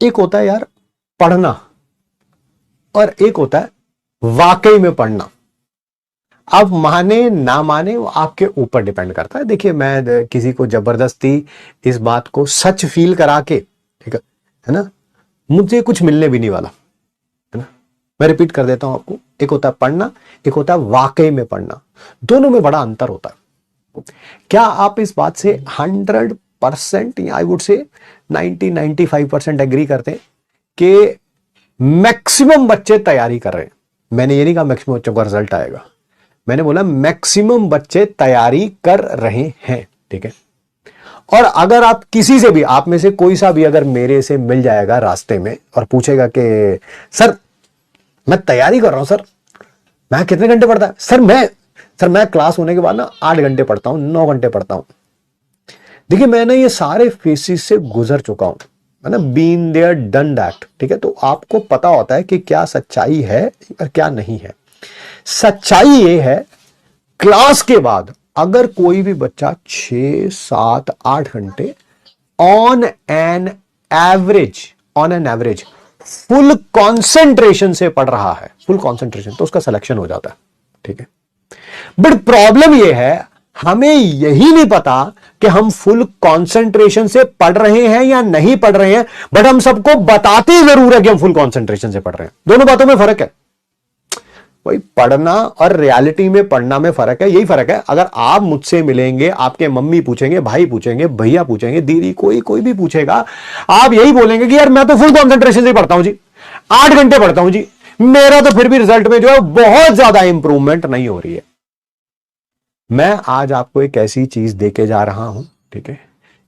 एक होता है यार पढ़ना और एक होता है वाकई में पढ़ना। अब माने ना माने वो आपके ऊपर डिपेंड करता है। देखिए मैं किसी को जबरदस्ती इस बात को सच फील करा के, ठीक है ना, मुझे कुछ मिलने भी नहीं वाला, है ना। मैं रिपीट कर देता हूं आपको, एक होता है पढ़ना, एक होता है वाकई में पढ़ना। दोनों में बड़ा अंतर होता है। क्या आप इस बात से 100% या आई वुड से 90-95% एग्री करते हैं कि मैक्सिमम बच्चे तैयारी कर रहे हैं? मैंने ये नहीं कहा मैक्सिमम बच्चों का रिजल्ट आएगा, मैंने बोला मैक्सिमम बच्चे तैयारी कर रहे हैं, ठीक है। और अगर आप किसी से भी, आप में से कोई सा भी अगर मेरे से मिल जाएगा रास्ते में और पूछेगा कि सर मैं तैयारी कर रहा हूं सर, मैं कितने घंटे पढ़ता है सर मैं क्लास होने के बाद ना 8 घंटे पढ़ता हूं, 9 घंटे पढ़ता हूं। देखिए मैंने ये सारे फेसिस से गुजर चुका हूं, है ना, बीन देयर डन दैट, ठीक है। तो आपको पता होता है कि क्या सच्चाई है और क्या नहीं है। सच्चाई ये है, क्लास के बाद अगर कोई भी बच्चा 6, 7, 8 घंटे on an average full concentration से पढ़ रहा है, फुल कंसंट्रेशन, तो उसका सिलेक्शन हो जाता है, ठीक है। बट प्रॉब्लम यह है, हमें यही नहीं पता कि हम फुल कंसंट्रेशन से पढ़ रहे हैं या नहीं पढ़ रहे हैं, बट हम सबको बताते जरूर है कि हम फुल कंसंट्रेशन से पढ़ रहे हैं। दोनों बातों में फर्क है। वही पढ़ना और रियलिटी में पढ़ना में फर्क है, यही फर्क है। अगर आप मुझसे मिलेंगे, आपके मम्मी पूछेंगे, भाई पूछेंगे, भैया पूछेंगे, दीदी, कोई भी पूछेगा, आप यही बोलेंगे कि यार मैं तो फुल कंसंट्रेशन से पढ़ता हूं जी, 8 घंटे पढ़ता हूं जी, मेरा तो फिर भी रिजल्ट में जो है बहुत ज्यादा इंप्रूवमेंट नहीं हो रही है। मैं आज आपको एक ऐसी चीज देके जा रहा हूं, ठीक है,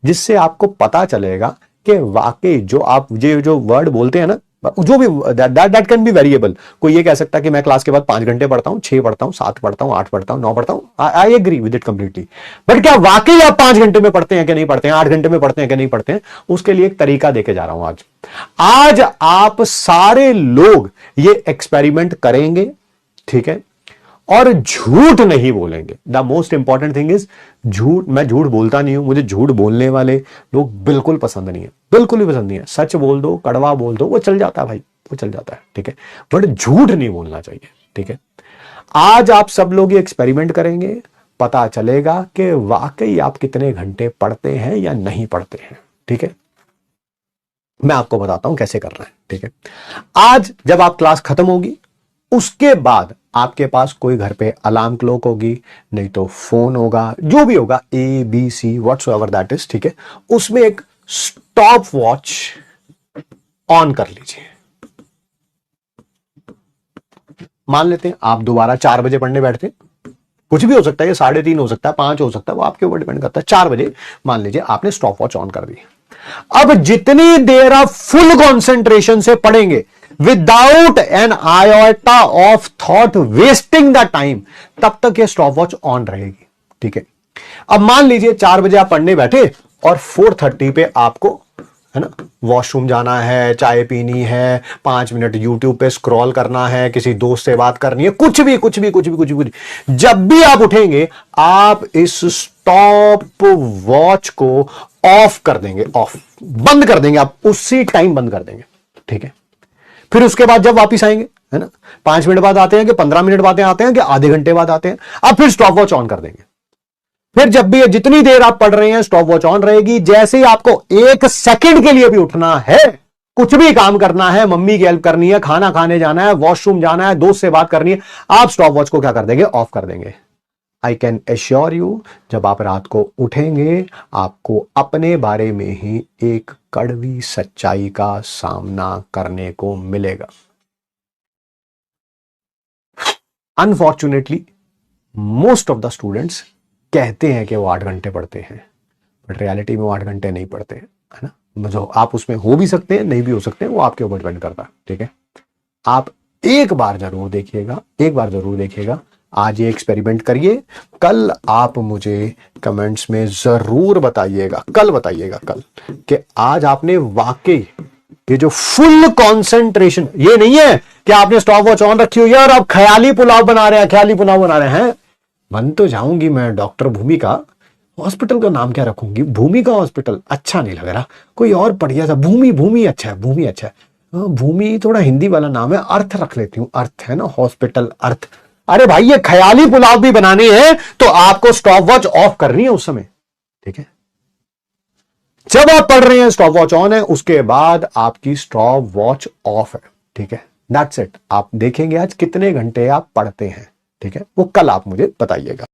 जिससे आपको पता चलेगा कि वाकई जो आप जो वर्ड बोलते हैं ना, जो भी दैट कैन बी वेरिएबल। कोई ये कह सकता है कि मैं क्लास के बाद 5 घंटे पढ़ता हूं, 6 पढ़ता हूं, 7 पढ़ता हूं, 8 पढ़ता हूं, 9 पढ़ता हूं, I agree with it completely. But क्या वाकई आप 5 घंटे में पढ़ते हैं कि नहीं पढ़ते हैं, 8 घंटे में पढ़ते हैं कि नहीं पढ़ते हैं, उसके लिए एक तरीका देके जा रहा हूं आज आप सारे लोग ये एक्सपेरिमेंट करेंगे, ठीक है, और झूठ नहीं बोलेंगे। The most important thing is झूठ। मैं झूठ बोलता नहीं हूं, मुझे झूठ बोलने वाले लोग बिल्कुल पसंद नहीं है, बिल्कुल भी पसंद नहीं है। सच बोल दो, कड़वा बोल दो, वो चल जाता है भाई, वो चल जाता है, ठीक है, बट झूठ नहीं बोलना चाहिए, ठीक है। आज आप सब लोग ये एक्सपेरिमेंट करेंगे, पता चलेगा कि वाकई आप कितने घंटे पढ़ते हैं या नहीं पढ़ते हैं, ठीक है। मैं आपको बताता हूं कैसे करना है, ठीक है। आज जब आप क्लास खत्म होगी, उसके बाद आपके पास कोई घर पे अलार्म क्लॉक होगी, नहीं तो फोन होगा, जो भी होगा, ABC व्हाट्सएवर दैट इज, ठीक है, उसमें एक स्टॉप वॉच ऑन कर लीजिए। मान लेते हैं आप दोबारा 4 बजे पढ़ने बैठते हैं, कुछ भी हो सकता है, ये 3:30 हो सकता है, 5 हो सकता है, वो आपके ऊपर डिपेंड करता है। 4 बजे मान लीजिए आपने स्टॉप वॉच ऑन कर दी। अब जितनी देर आप फुल कंसंट्रेशन से पढ़ेंगे without an iota of thought wasting the time, तब तक ये स्टॉप वॉच ऑन रहेगी, ठीक है। अब मान लीजिए 4 बजे आप पढ़ने बैठे और 4:30 पे आपको, है ना, वॉशरूम जाना है, चाय पीनी है, 5 मिनट यूट्यूब पे स्क्रॉल करना है, किसी दोस्त से बात करनी है, कुछ भी, जब भी आप उठेंगे आप इस स्टॉप वॉच को ऑफ कर देंगे, ऑफ बंद कर देंगे, आप उसी टाइम बंद कर देंगे, ठीक है। फिर उसके बाद जब वापिस आएंगे, है ना, 5 मिनट बाद आते हैं कि 15 मिनट बाद आते हैं कि आधे घंटे बाद आते हैं, आप फिर स्टॉप वॉच ऑन कर देंगे। फिर जब भी जितनी देर आप पढ़ रहे हैं स्टॉप वॉच ऑन रहेगी। जैसे ही आपको 1 सेकंड के लिए भी उठना है, कुछ भी काम करना है, मम्मी की हेल्प करनी है, खाना खाने जाना है, वॉशरूम जाना है, दोस्त से बात करनी है, आप स्टॉप वॉच को क्या कर देंगे, ऑफ कर देंगे। आई कैन एश्योर यू, जब आप रात को उठेंगे आपको अपने बारे में ही एक कड़वी सच्चाई का सामना करने को मिलेगा। Unfortunately most of the students कहते हैं कि वो 8 घंटे पढ़ते हैं, बट रियलिटी में वो 8 घंटे नहीं पढ़ते हैं, है ना। जो आप उसमें हो भी सकते हैं, नहीं भी हो सकते हैं, वो आपके ऊपर डिपेंड करता है, ठीक है। आप एक बार जरूर देखिएगा, आज ये एक्सपेरिमेंट करिए, कल आप मुझे कमेंट्स में जरूर बताइएगा, कल कि आज आपने वाकई ये जो फुल कंसंट्रेशन, ये नहीं है कि आपने स्टॉप वॉच ऑन रखी हो यार आप ख्याली पुलाव बना रहे हैं, बन तो जाऊंगी मैं डॉक्टर भूमिका, हॉस्पिटल का नाम क्या रखूंगी? भूमि का हॉस्पिटल अच्छा नहीं लग रहा, कोई और बढ़िया सा। भूमि, भूमि अच्छा है, भूमि अच्छा है। भूमि थोड़ा हिंदी वाला नाम है। अर्थ रख लेती हूं, अर्थ है ना, हॉस्पिटल अर्थ। अरे भाई ये ख्याली पुलाव भी बनानी है तो आपको स्टॉप वॉच ऑफ करनी है उस समय, ठीक है? जब आप पढ़ रहे हैं स्टॉप वॉच ऑन है, उसके बाद आपकी स्टॉप वॉच ऑफ है, ठीक है? That's it. आप देखेंगे आज कितने घंटे आप पढ़ते हैं, ठीक है? वो कल आप मुझे बताइएगा।